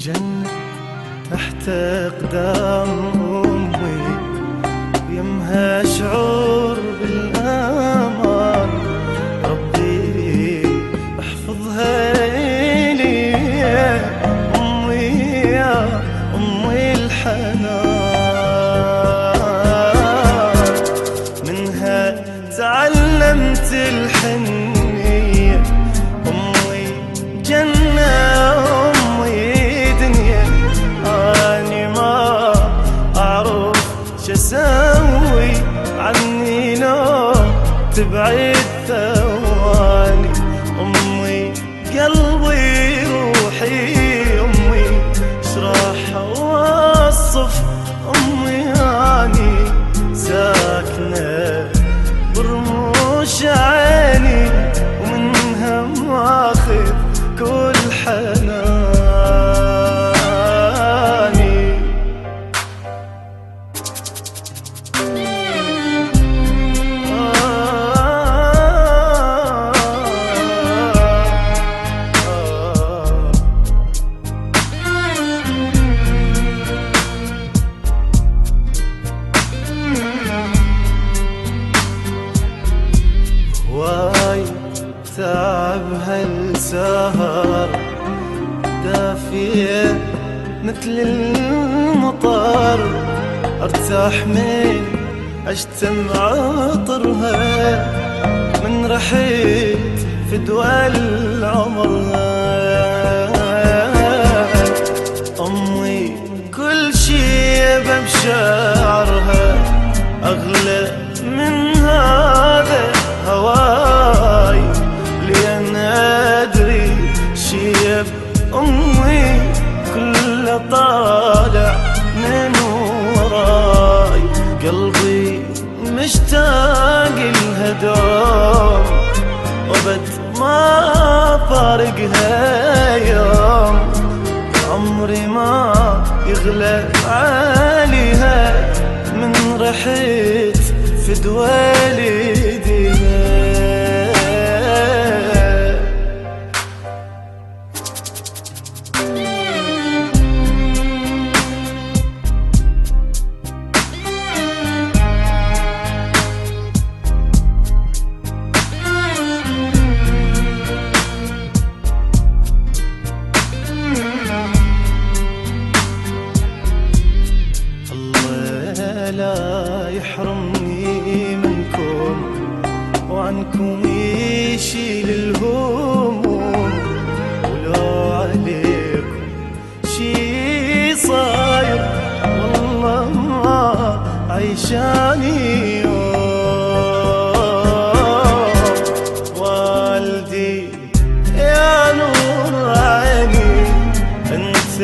جنة تحت أقدام أمي، ويمها شعور بالأمان. ربي احفظها لي يا أمي، يا أمي الحنان. منها تعلمت الحنية، أمي جنة شسوي عني لو تبعد ثواني. أمي قلبي روحي، أمي شراح أوصف. أمي أني ساكنة برموش عيني، ومنها ماخذ كل حنان. واي تعب هالسهر دافية مثل المطر، ارتاح من اشتم عطرها من رحيت في دول عمرها. أمي كل شي بمشاعرها أغلى من هذا هواي، لأن أدري شي بأمي كله طالع من وراي. قلبي مشتاق لها دوم، وبد ما فارقها يوم. عمري ما يغلى عليها من رحيت في والديها. لا يحرمني منكم وعنكم يشيل الهموم، ولو عليكم شي صاير والله ما عيشاني يوم. والدي يا نور عيني، انت